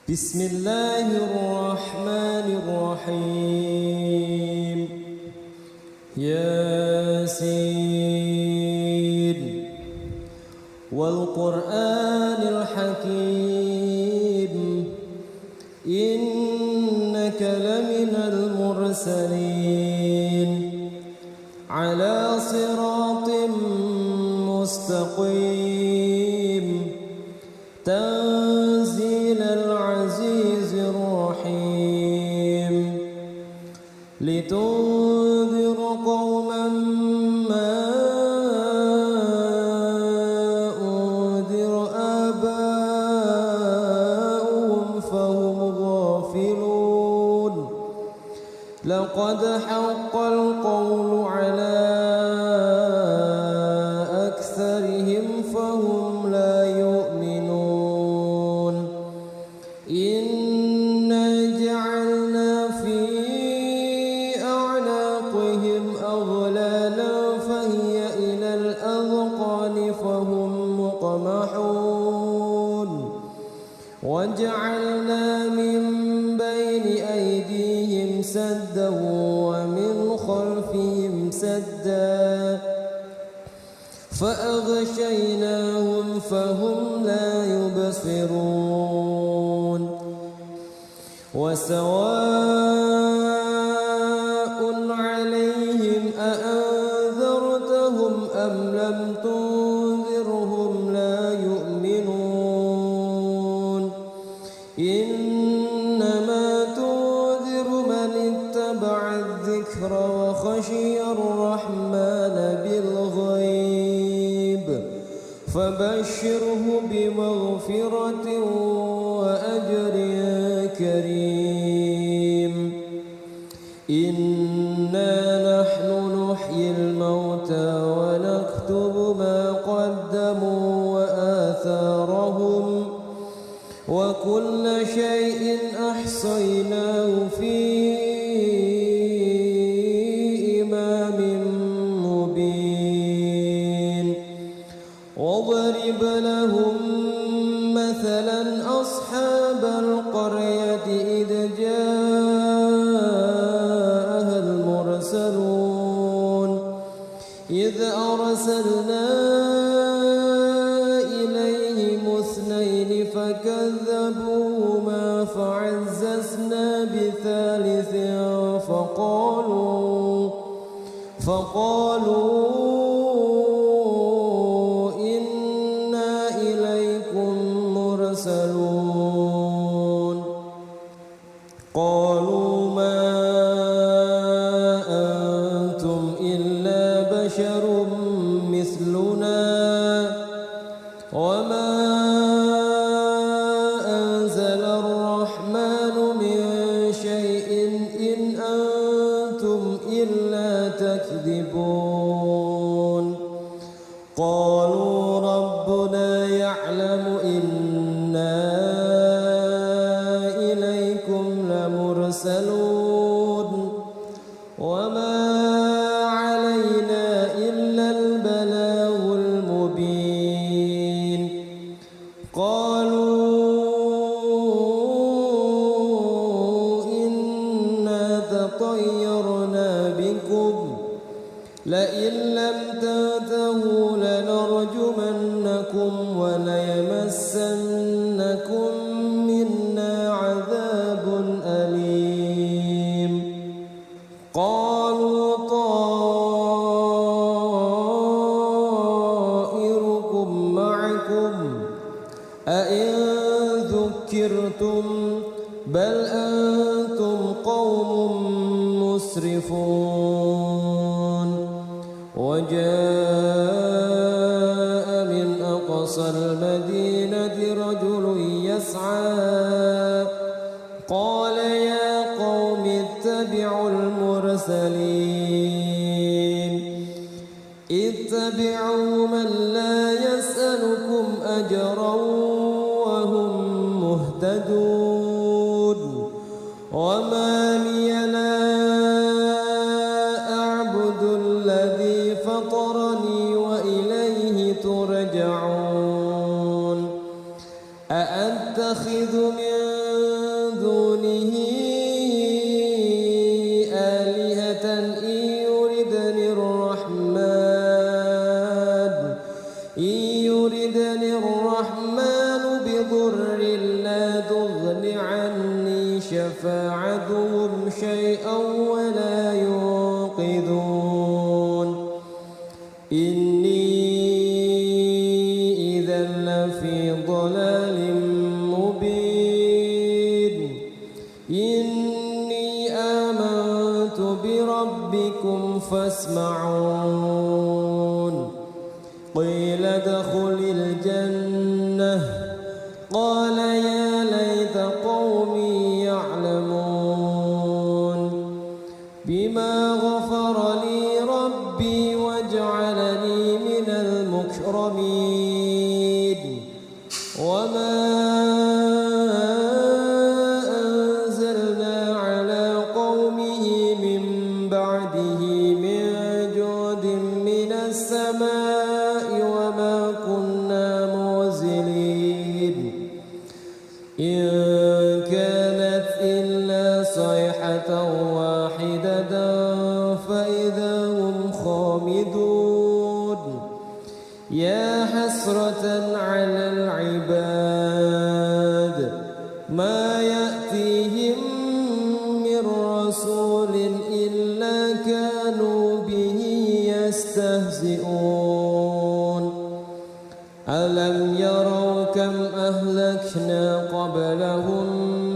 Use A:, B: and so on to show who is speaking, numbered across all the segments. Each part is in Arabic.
A: بسم الله الرحمن الرحيم ياسين والقرآن الحكيم إنك لمن المرسلين على صراط مستقيم تنزيل العزيز الرحيم لتنذر قوما ما أنذر آباؤهم فهم غافلون لقد حق القول على أكثرهم فهم لا يؤمنون إنا جعلنا في أعناقهم أغلالا فهي إلى الأذقان فهم مقمحون وجعلنا من بين أيديهم سدا ومن خلفهم سدا فأغشيناهم فهم لا يبصرون وسواء عليهم أأنذرتهم أم لم تنذرهم لا يؤمنون إنما تنذر من اتبع الذكر وخشي الرحمن بالغيب فبشره بمغفرة وأجر كريم إنا نحن نحيي الموتى ونكتب ما قدموا وآثارهم وكل شيء أحصيناه في إمام مبين واضرب لهم مثلا أصحاب القرية إذ جاءها المرسلون إذ أرسلنا إليهم اثنين فكذبوهما فعززنا بثالث فقالوا إنا إليكم مرسلون قالوا ما أنتم إلا بشر مثلنا وما أنزل الرحمن من شيء إن أنتم إلا تكذبون قالوا ربنا يعلم إنا إليكم لمرسلون وما علينا إلا البلاغ المبين قالوا إنا تطيرنا بكم لئن لم تنتهوا لنرجمنكم وليمسنكم منا عذاب أليم قالوا طائركم معكم أئن ذكرتم بل أنتم قوم مسرفون وجاء من أقصى المدينة رجل يسعى قال يا قوم اتبعوا المرسلين اتبعوا من لا يسألكم أجرا وهم مهتدون وما لي لا أعبد الذي فطرني وإليه ترجعون أأتخذ من دونه آلهة إن يردني الرحمن بضر لا تغن عني شفاعتهم شيئا ولا ينقذون إني إذا لفي ضلال مبين إني آمنت بربكم فاسمعون قيل ادخل الجنة قال يا ليت قومي يعلمون بما غفر لي ربي وجعلني من المكرمين وما أنزلنا على قومه من بعده من جود من السماء وما كنا منزلين إن كانت إلا صيحة واحدة فإذا هم خامدون يا حسرة على العباد ما يأتيهم من رسول إلا كانوا به يستهزئون ألم يروا كم أهلكنا قبلهم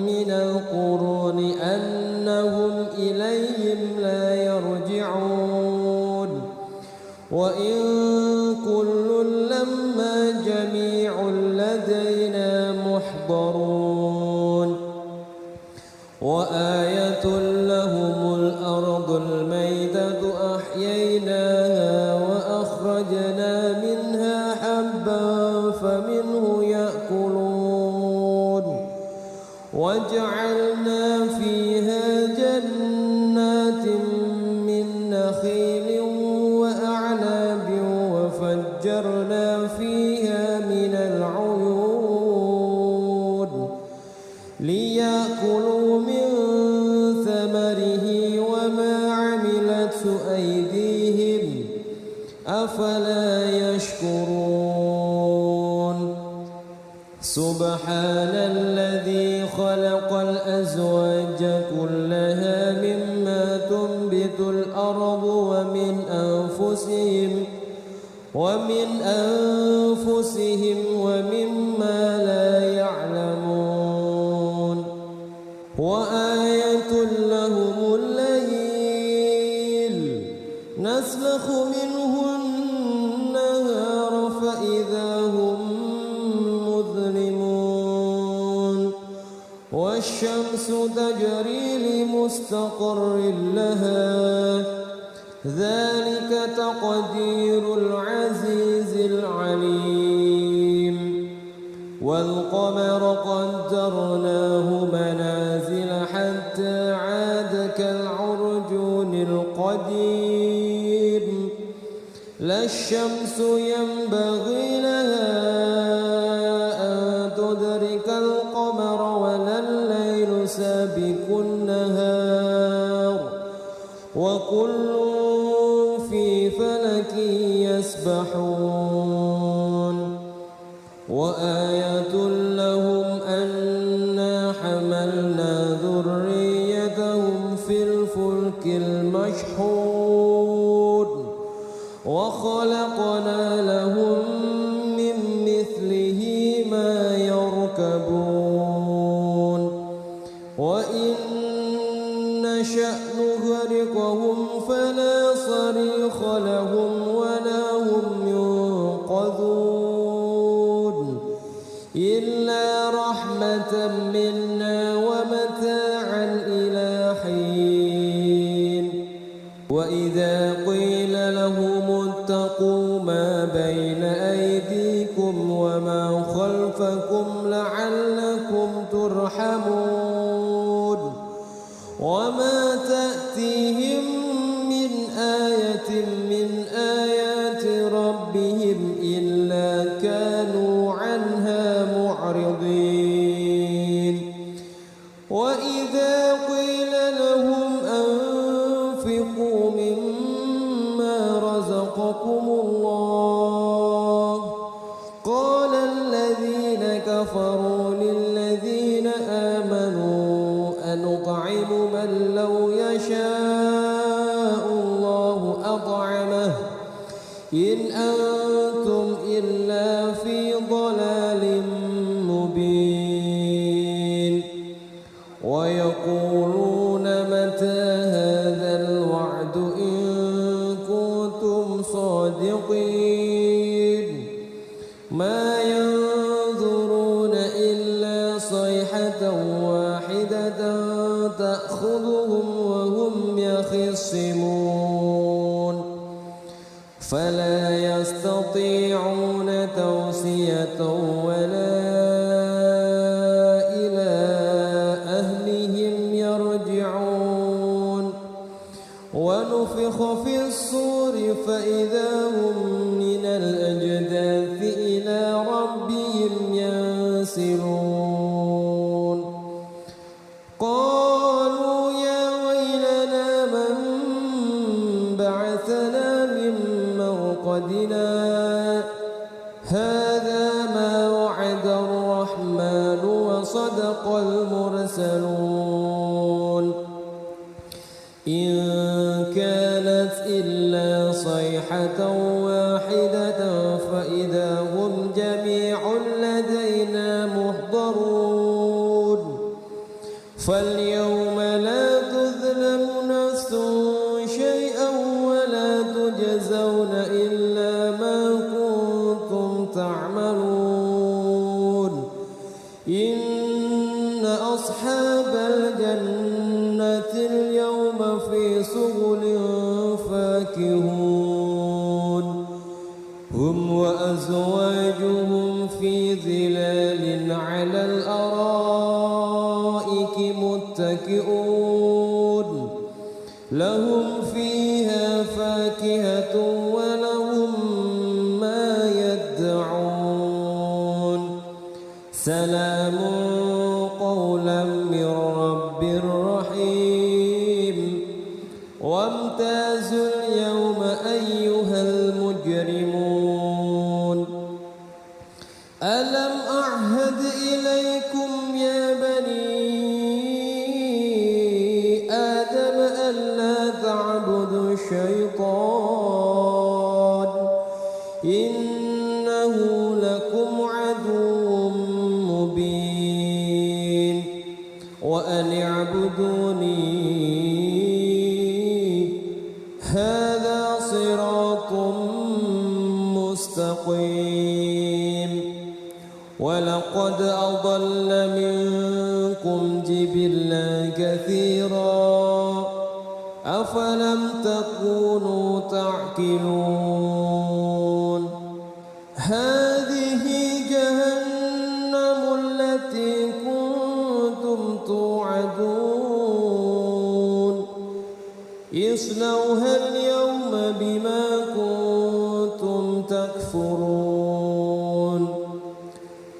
A: من القرون أنهم إليهم لا يرجعون وإن كل لما جميع لدينا محضرون وآية لهم الأرض الميتة أحييناها وأخرجنا منها حبا فمنه يأكلون وجعلنا فيها جنات من نخيل وأعناب وفجرنا فيها من العيون ليأكلوا من ثمره وما عملته أيديهم أفلا يشكرون سبحان الذي خلق الأزواج كلها مما تنبت الأرض ومن أنفسهم ومما لا يعلمون وآية لهم الليل نسلخ منه النهار فإذا هم مظلمون والشمس تجري لمستقر لها ذلك تقدير العزيز العليم والقمر قدرناه منازل حتى عاد كالعرجون القديم لا الشمس ينبغي لها أن تدرك القمر ولا الليل سابق النهار وكل في فلك يسبحون وآية لهم أنا حملنا ذريتهم في الفلك المشحون وخلقنا لهم من مثله ما يركبون وإن نشأ نغرقهم فلا صريخ لهم ولا هم ينقذون إلا رحمة منا ومتاعا إلى حين وإذا قيل لهم اتقوا ما بين أيديكم وما خلفكم لعلكم ترحمون وما تأتيهم من آية من آيات ربهم إلا كانوا عنها معرضين للذين آمنوا أنطعم من لو يشاء الله أطعمه إن أنتم إلا في ضلال مبين ويقولون متى هذا الوعد إن كنتم صادقين ما ينظرون إلا صيحة واحدة تأخذهم وهم يخصمون فلا يستطيعون توصية ولا إلى أهلهم يرجعون ونفخ في الصور فإذا هم من الأجداث إلى ربهم ينسلون قالوا يا ويلنا من بعثنا من مرقدنا هذا ما وعد الرحمن وصدق المرسلون إن كانت إلا صيحة واحدة فإذا هم جميع لدينا محضرون فاليوم لا تظلم نفس شيئا ولا تجزون إلا ما كنتم تعملون إن أصحاب الجنة اليوم في سبل فاكهون هم وأزواجهم في ظلال على الأرائك متكئون لهم فيها فاكهة ولهم ما يدعون سلام قولا من رب رحيم وامتازوا اليوم أيها المجرمون ألم أعهد إليكم يا بني آدم ألا تعبدوا الشيطان إنه لكم عدو مبين وأن اعبدوني هذا صراط مستقيم ولقد أضل منكم جبلا كثيرا أفلم تكونوا تعقلون هذه جهنم التي كنتم توعدون اصلوها اليوم بما كنتم تكفرون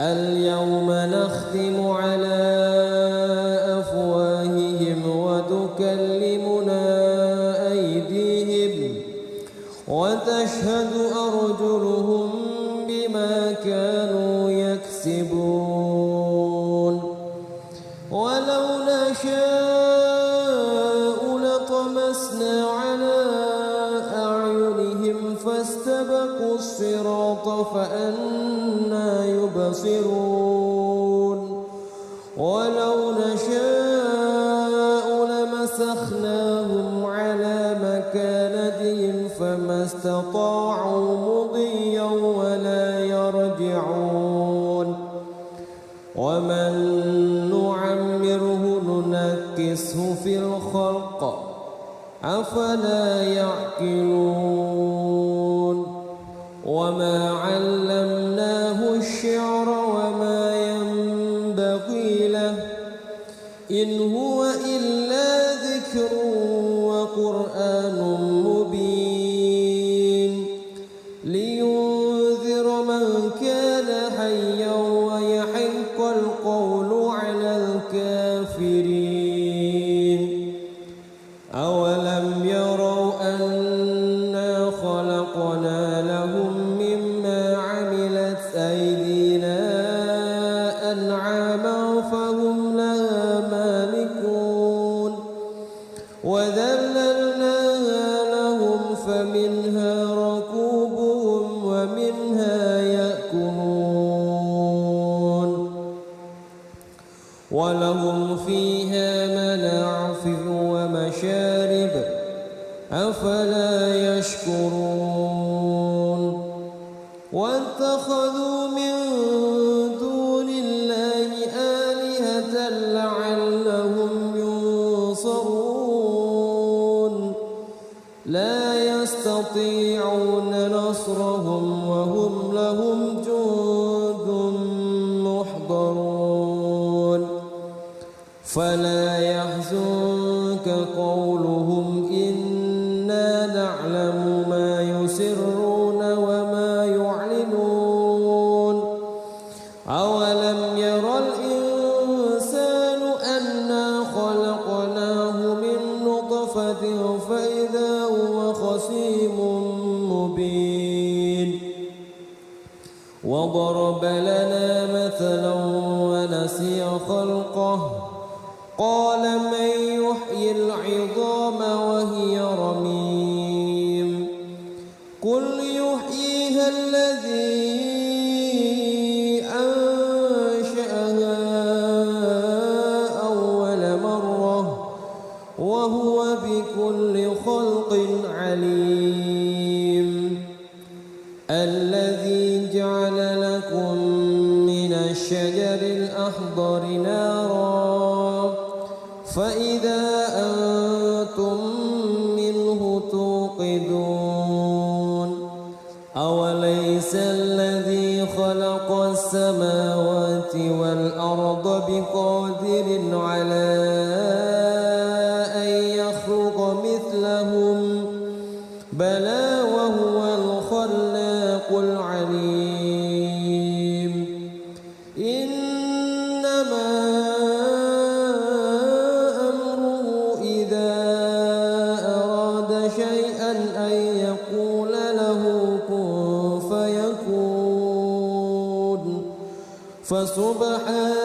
A: اليوم نختم على أفواههم وتكلمنا أيديهم وتشهد أرجلهم بما كانوا يكسبون ولو نشاء لطمسنا على أعينهم فاستبقوا الصراط فأنى يبصرون ولو نشاء لمسخناهم على مكانتهم فما استطاعوا مضيا ولا يرجعون ومن نعمره ننكسه في الخلق أفلا يعقلون وما علمناه الشعر وما ينبغي له إن هو إلا ذكر وقرآن مبين لينذر من كان حيا ويحق القول على الكافرين أولم يروا أنا خلقنا لهم مما عملت أيدينا أنعاما أنعاما فهم لها مالكون وذللناها لهم فمنها ركوبهم ومنها يأكلون ولهم فيها منافع ومشارب أفلا يشكرون واتخذوا من دون الله آلهة لعلهم ينصرون لا يستطيعون نصرهم وهم لهم جند محضرون فلا يحزنك قولهم إنا نعلم ما يسرون وما يعلنون أولم ير الإنسان أنا خلقناه من نطفة فإذا هو خصيم مبين وضرب لنا مثلا ونسي خلقه قال من يحيي العظام وهي رميم قل يحييها الذي أنشأها أول مرة وهو بكل خلق عليم الذي جعل لكم من الشجر الأخضر نارا فإذا أنتم منه توقدون أوليس الذي خلق السماوات والأرض بقادر على أن يخلق مثلهم بلى وهو الخلاق العليم إنما أمره إذا أراد شيئا أن يقول له كن فيكون فسبحان